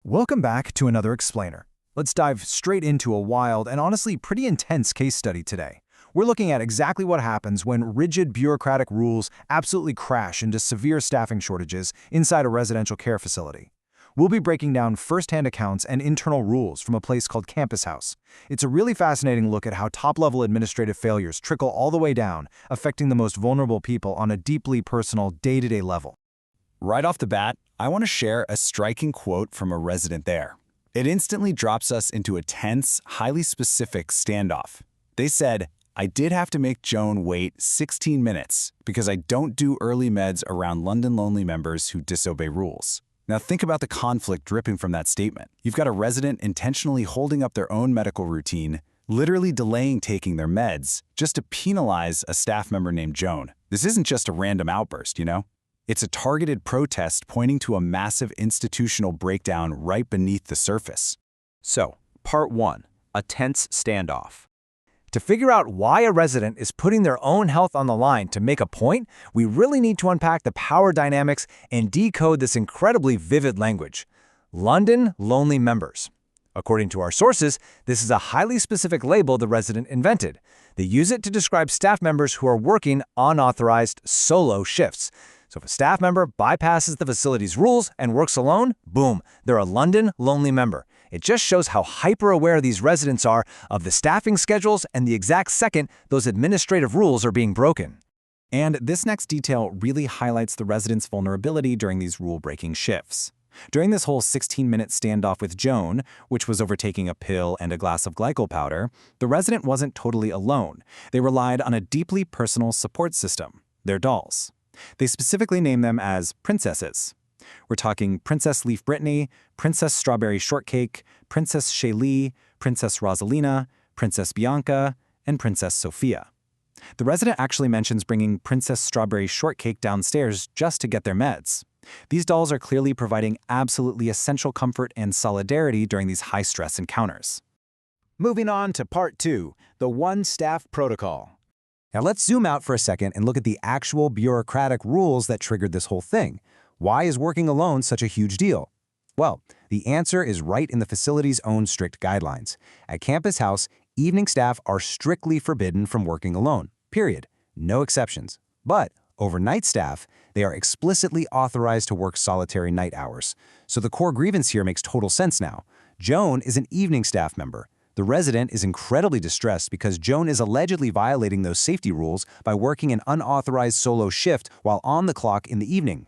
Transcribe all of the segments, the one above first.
Welcome back to another Explainer. Let's dive straight into a wild and honestly pretty intense case study today. We're looking at exactly what happens when rigid bureaucratic rules absolutely crash into severe staffing shortages inside a residential care facility. We'll be breaking down first-hand accounts and internal rules from a place called Campus House. It's a really fascinating look at how top-level administrative failures trickle all the way down, affecting the most vulnerable people on a deeply personal, day-to-day level. Right off the bat, I want to share a striking quote from a resident there. It instantly drops us into a tense, highly specific standoff. They said, "I did have to make Joan wait 16 minutes because I don't do early meds around London Lonely members who disobey rules." Now think about the conflict dripping from that statement. You've got a resident intentionally holding up their own medical routine, literally delaying taking their meds, just to penalize a staff member named Joan. This isn't just a random outburst, you know? It's a targeted protest pointing to a massive institutional breakdown right beneath the surface. So, Part 1. A tense standoff. To figure out why a resident is putting their own health on the line to make a point, we really need to unpack the power dynamics and decode this incredibly vivid language. London Lonely members. According to our sources, this is a highly specific label the resident invented. They use it to describe staff members who are working unauthorized solo shifts. So if a staff member bypasses the facility's rules and works alone, boom, they're a London Lonely member. It just shows how hyper-aware these residents are of the staffing schedules and the exact second those administrative rules are being broken. And this next detail really highlights the residents' vulnerability during these rule-breaking shifts. During this whole 16-minute standoff with Joan, which was over taking a pill and a glass of glycol powder, the resident wasn't totally alone. They relied on a deeply personal support system, their dolls. They specifically name them as princesses. We're talking Princess Leaf Brittany, Princess Strawberry Shortcake, Princess Shaylee, Princess Rosalina, Princess Bianca, and Princess Sophia. The resident actually mentions bringing Princess Strawberry Shortcake downstairs just to get their meds. These dolls are clearly providing absolutely essential comfort and solidarity during these high-stress encounters. Moving on to Part 2, the One Staff Protocol. Now let's zoom out for a second and look at the actual bureaucratic rules that triggered this whole thing. Why is working alone such a huge deal? Well, the answer is right in the facility's own strict guidelines. At Campus House, evening staff are strictly forbidden from working alone, period. No exceptions. But overnight staff, they are explicitly authorized to work solitary night hours. So the core grievance here makes total sense now. Joan is an evening staff member. The resident is incredibly distressed because Joan is allegedly violating those safety rules by working an unauthorized solo shift while on the clock in the evening.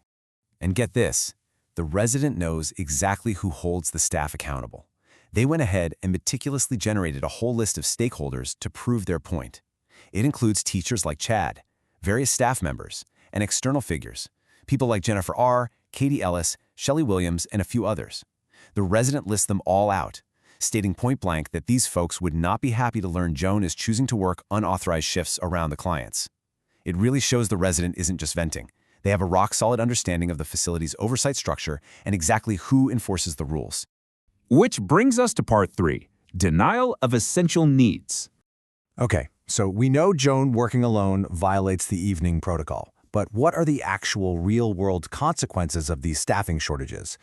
And get this, the resident knows exactly who holds the staff accountable. They went ahead and meticulously generated a whole list of stakeholders to prove their point. It includes teachers like Chad, various staff members, and external figures, people like Jennifer R., Katie Ellis, Shelley Williams, and a few others. The resident lists them all out, stating point-blank that these folks would not be happy to learn Joan is choosing to work unauthorized shifts around the clients. It really shows the resident isn't just venting. They have a rock-solid understanding of the facility's oversight structure and exactly who enforces the rules. Which brings us to Part 3, denial of essential needs. Okay, so we know Joan working alone violates the evening protocol. But what are the actual real-world consequences of these staffing shortages?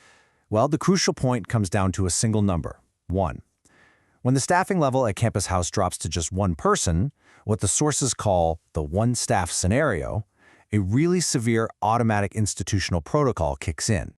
Well, the crucial point comes down to a single number. 1. When the staffing level at Campus House drops to just one person, what the sources call the one-staff scenario, a really severe automatic institutional protocol kicks in.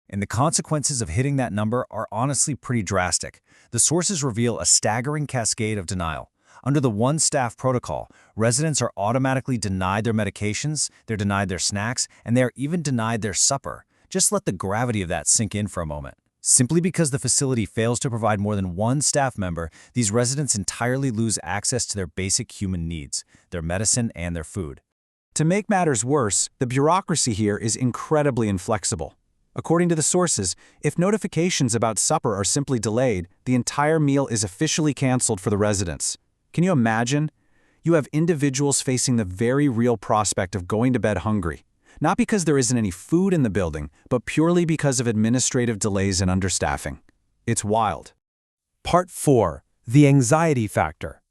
And the consequences of hitting that number are honestly pretty drastic. The sources reveal a staggering cascade of denial. Under the one-staff protocol, residents are automatically denied their medications, they're denied their snacks, and they're even denied their supper. Just let the gravity of that sink in for a moment. Simply because the facility fails to provide more than one staff member, these residents entirely lose access to their basic human needs, their medicine and their food. To make matters worse, the bureaucracy here is incredibly inflexible. According to the sources, if notifications about supper are simply delayed, the entire meal is officially canceled for the residents. Can you imagine? You have individuals facing the very real prospect of going to bed hungry. Not because there isn't any food in the building, but purely because of administrative delays and understaffing. It's wild. Part 4. The anxiety factor.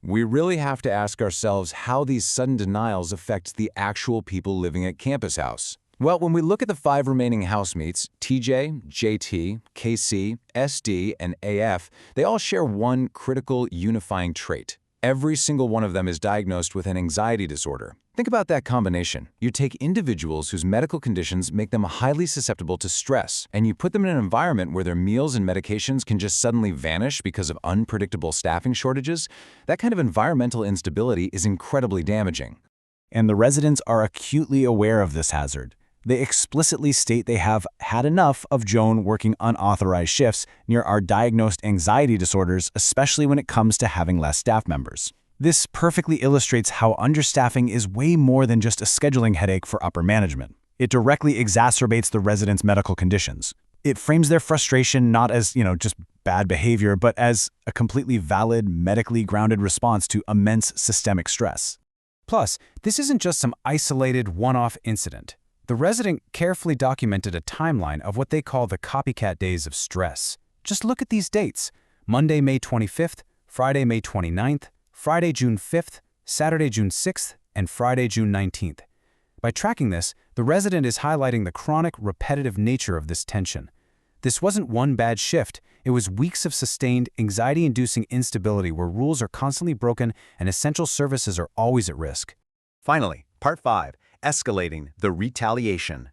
We really have to ask ourselves how these sudden denials affect the actual people living at Campus House. Well, when we look at the 5 remaining housemates, TJ, JT, KC, SD, and AF, they all share one critical unifying trait. Every single one of them is diagnosed with an anxiety disorder. Think about that combination. You take individuals whose medical conditions make them highly susceptible to stress, and you put them in an environment where their meals and medications can just suddenly vanish because of unpredictable staffing shortages. That kind of environmental instability is incredibly damaging. And the residents are acutely aware of this hazard. They explicitly state they have had enough of Joan working unauthorized shifts near our diagnosed anxiety disorders, especially when it comes to having less staff members. This perfectly illustrates how understaffing is way more than just a scheduling headache for upper management. It directly exacerbates the residents' medical conditions. It frames their frustration not as, just bad behavior, but as a completely valid, medically grounded response to immense systemic stress. Plus, this isn't just some isolated, one-off incident. The resident carefully documented a timeline of what they call the copycat days of stress. Just look at these dates: Monday, May 25th, Friday, May 29th, Friday, June 5th, Saturday, June 6th, and Friday, June 19th. By tracking this, the resident is highlighting the chronic, repetitive nature of this tension. This wasn't one bad shift, it was weeks of sustained, anxiety-inducing instability where rules are constantly broken and essential services are always at risk. Finally, Part 5. Escalating the retaliation.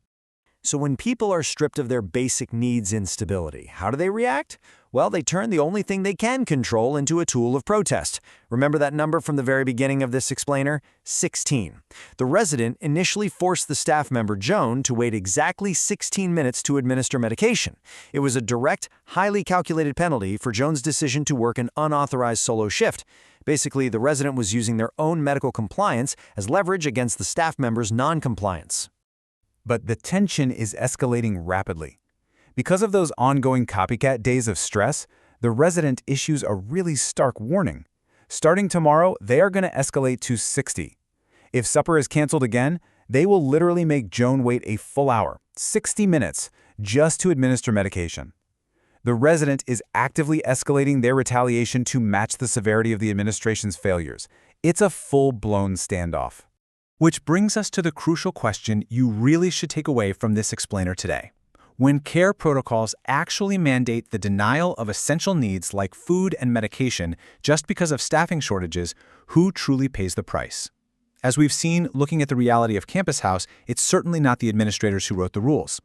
So when people are stripped of their basic needs in stability, how do they react? Well, they turn the only thing they can control into a tool of protest. Remember that number from the very beginning of this explainer? 16. The resident initially forced the staff member Joan to wait exactly 16 minutes to administer medication. It was a direct, highly calculated penalty for Joan's decision to work an unauthorized solo shift. Basically, the resident was using their own medical compliance as leverage against the staff member's non-compliance. But the tension is escalating rapidly. Because of those ongoing copycat days of stress, the resident issues a really stark warning. Starting tomorrow, they are going to escalate to 60. If supper is canceled again, they will literally make Joan wait a full hour, 60 minutes, just to administer medication. The resident is actively escalating their retaliation to match the severity of the administration's failures. It's a full-blown standoff. Which brings us to the crucial question you really should take away from this explainer today. When care protocols actually mandate the denial of essential needs like food and medication just because of staffing shortages, who truly pays the price? As we've seen looking at the reality of Campus House, it's certainly not the administrators who wrote the rules.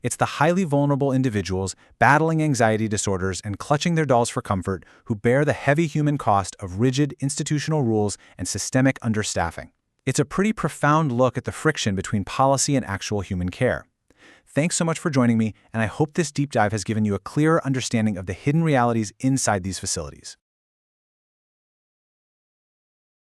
It's the highly vulnerable individuals battling anxiety disorders and clutching their dolls for comfort who bear the heavy human cost of rigid institutional rules and systemic understaffing. It's a pretty profound look at the friction between policy and actual human care. Thanks so much for joining me, and I hope this deep dive has given you a clearer understanding of the hidden realities inside these facilities.